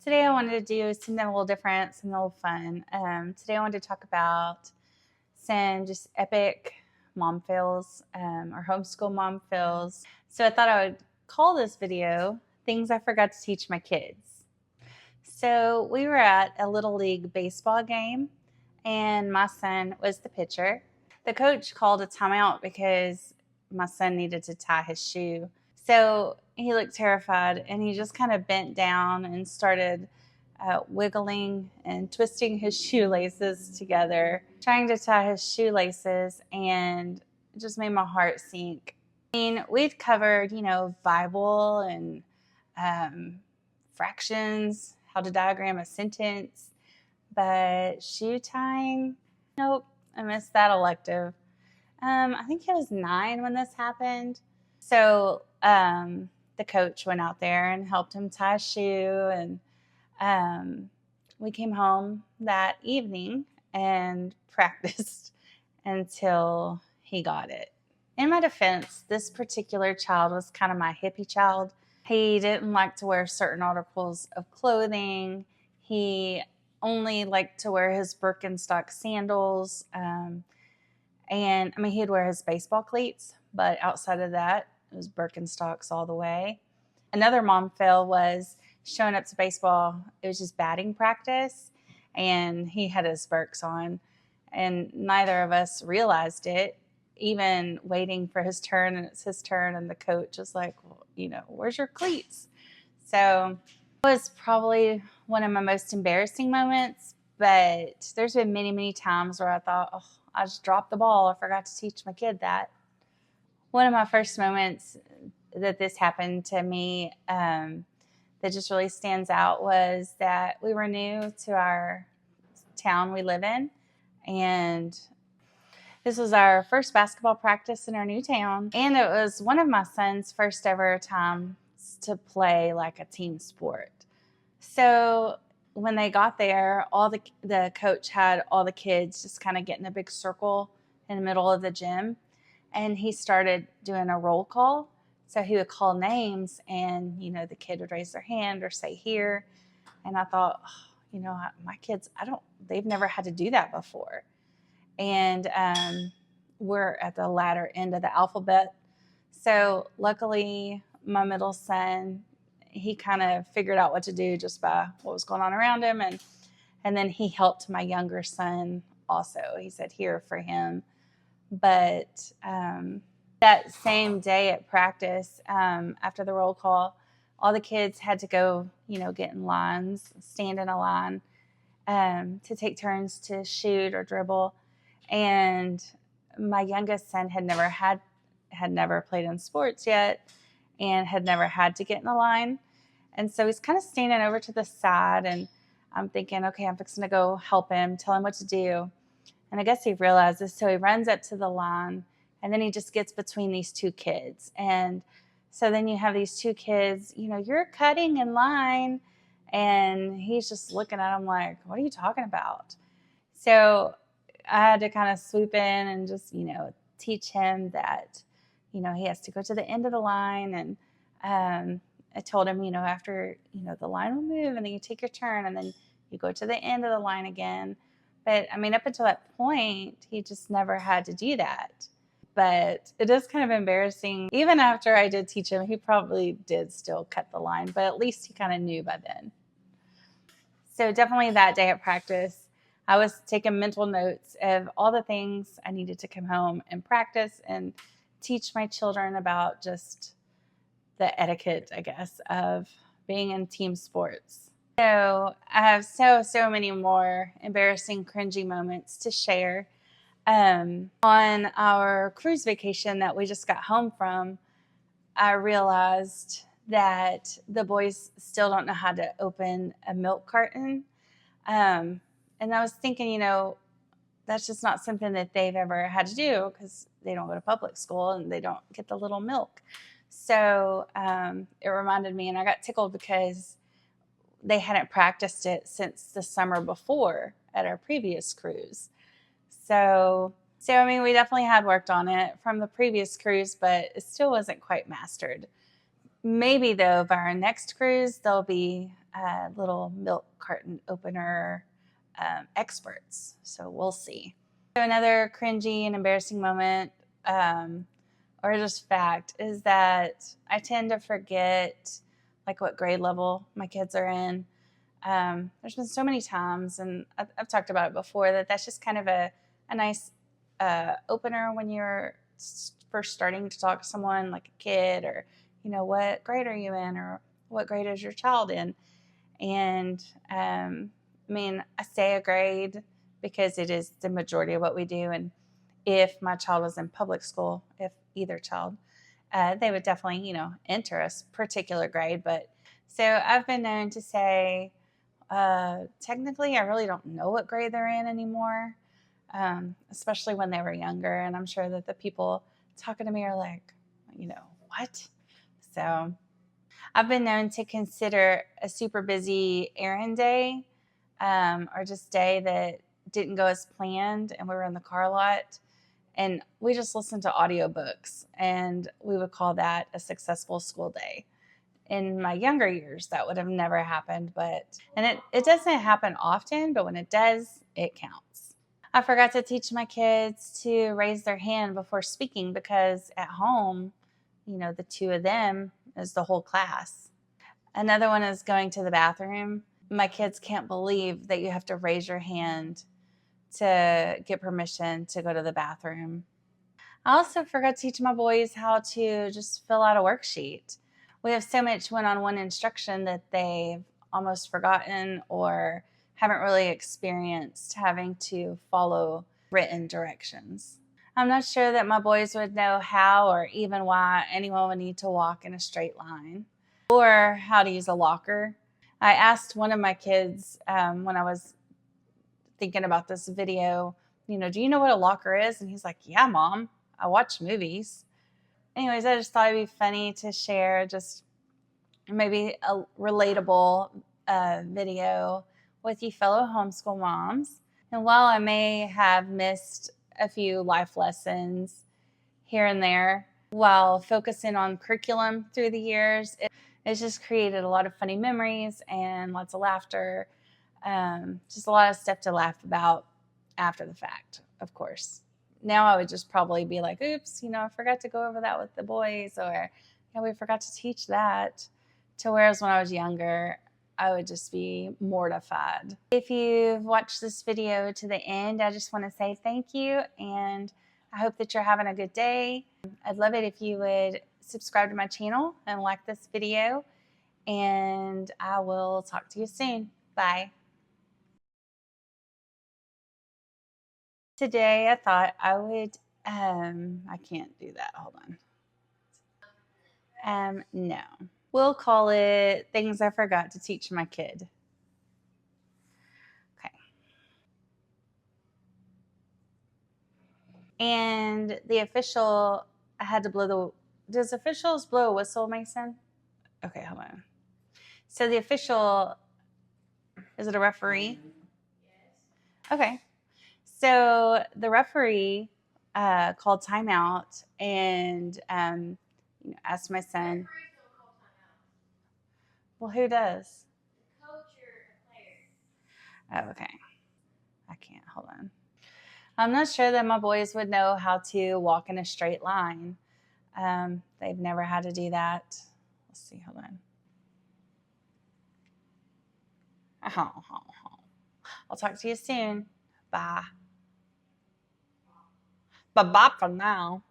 Today I wanted to do something a little different, something a little fun. Today I wanted to talk about some just epic mom fails or homeschool mom fails. So I thought I would call this video Things I Forgot to Teach My Kids. So we were at a Little League baseball game and my son was the pitcher. The coach called a timeout because my son needed to tie his shoe. So he looked terrified and he just kind of bent down and started wiggling and twisting his shoelaces together, trying to tie his shoelaces, and it just made my heart sink. I mean, we'd covered, Bible and fractions, how to diagram a sentence, but shoe tying, nope, I missed that elective. I think he was 9 when this happened. So the coach went out there and helped him tie a shoe, and we came home that evening and practiced until he got it. In my defense, this particular child was kind of my hippie child. He didn't like to wear certain articles of clothing. He only liked to wear his Birkenstock sandals. And I mean, he'd wear his baseball cleats, but outside of that, it was Birkenstocks all the way. Another mom fail was showing up to baseball. It was just batting practice, and he had his Birks on, and neither of us realized it, even waiting for his turn, and it's his turn, and the coach was like, well, where's your cleats? So it was probably one of my most embarrassing moments, but there's been many, many times where I thought, oh, I just dropped the ball. I forgot to teach my kid that. One of my first moments that this happened to me that just really stands out was that we were new to our town we live in, and this was our first basketball practice in our new town, and it was one of my son's first ever times to play like a team sport. So when they got there, the coach had all the kids just kind of get in a big circle in the middle of the gym, and he started doing a roll call. So he would call names, and the kid would raise their hand or say here, and I thought, my kids, they've never had to do that before, and we're at the latter end of the alphabet. So luckily, my middle son, he kind of figured out what to do just by what was going on around him. And then he helped my younger son also. He said here for him. But that same day at practice, after the roll call, all the kids had to go, get in lines, stand in a line to take turns to shoot or dribble. And my youngest son had never played in sports yet, and had never had to get in a line. And so he's kind of standing over to the side, and I'm thinking, okay, I'm fixing to go help him, tell him what to do. And I guess he realizes, so he runs up to the line, and then he just gets between these two kids. And so then you have these two kids, you're cutting in line, and he's just looking at him like, what are you talking about? So I had to kind of swoop in and just, teach him that, he has to go to the end of the line. And I told him, after, the line will move, and then you take your turn, and then you go to the end of the line again. But I mean, up until that point, he just never had to do that. But it is kind of embarrassing. Even after I did teach him, he probably did still cut the line, but at least he kind of knew by then. So definitely that day at practice, I was taking mental notes of all the things I needed to come home and practice and teach my children about just the etiquette, I guess, of being in team sports. So I have so many more embarrassing, cringy moments to share. On our cruise vacation that we just got home from, I realized that the boys still don't know how to open a milk carton. And I was thinking, that's just not something that they've ever had to do because they don't go to public school and they don't get the little milk. So it reminded me, and I got tickled because they hadn't practiced it since the summer before at our previous cruise. So I mean, we definitely had worked on it from the previous cruise, but it still wasn't quite mastered. maybe though, for our next cruise, there'll be a little milk carton opener experts. So we'll see. So another cringy and embarrassing moment, or just fact, is that I tend to forget like what grade level my kids are in. There's been so many times, and I've talked about it before, that's just kind of a nice opener when you're first starting to talk to someone like a kid, or, what grade are you in, or what grade is your child in? And I say a grade because it is the majority of what we do. And if my child was in public school, if either child, they would definitely, enter a particular grade. But so I've been known to say, technically, I really don't know what grade they're in anymore, especially when they were younger. And I'm sure that the people talking to me are like, what? So I've been known to consider a super busy errand day, or just day that didn't go as planned, and we were in the car a lot, and we just listened to audiobooks, and we would call that a successful school day. In my younger years, that would have never happened, and it doesn't happen often, but when it does, it counts. I forgot to teach my kids to raise their hand before speaking, because at home, the two of them is the whole class. Another one is going to the bathroom. My kids can't believe that you have to raise your hand to get permission to go to the bathroom. I also forgot to teach my boys how to just fill out a worksheet. We have so much one-on-one instruction that they've almost forgotten or haven't really experienced having to follow written directions. I'm not sure that my boys would know how or even why anyone would need to walk in a straight line, or how to use a locker. I asked one of my kids when I was thinking about this video, do you know what a locker is? And he's like, yeah, Mom, I watch movies. Anyways, I just thought it'd be funny to share just maybe a relatable video with you fellow homeschool moms. And while I may have missed a few life lessons here and there while focusing on curriculum through the years, it's just created a lot of funny memories and lots of laughter. Just a lot of stuff to laugh about after the fact, of course. Now I would just probably be like, oops, I forgot to go over that with the boys, or we forgot to teach that. To whereas when I was younger, I would just be mortified. If you've watched this video to the end, I just want to say thank you, and I hope that you're having a good day. I'd love it if you would subscribe to my channel and like this video, and I will talk to you soon. Bye. Today I thought I would, I can't do that, hold on. No. We'll call it things I forgot to teach my kid. Okay. And the official, I had to blow does officials blow a whistle, Mason? Okay, hold on. So the official, is it a referee? Okay. So the referee called timeout and asked my son. Well, who does? Oh, okay. I can't. Hold on. I'm not sure that my boys would know how to walk in a straight line. They've never had to do that. Let's see. Hold on. I'll talk to you soon. Bye. Bye-bye for now.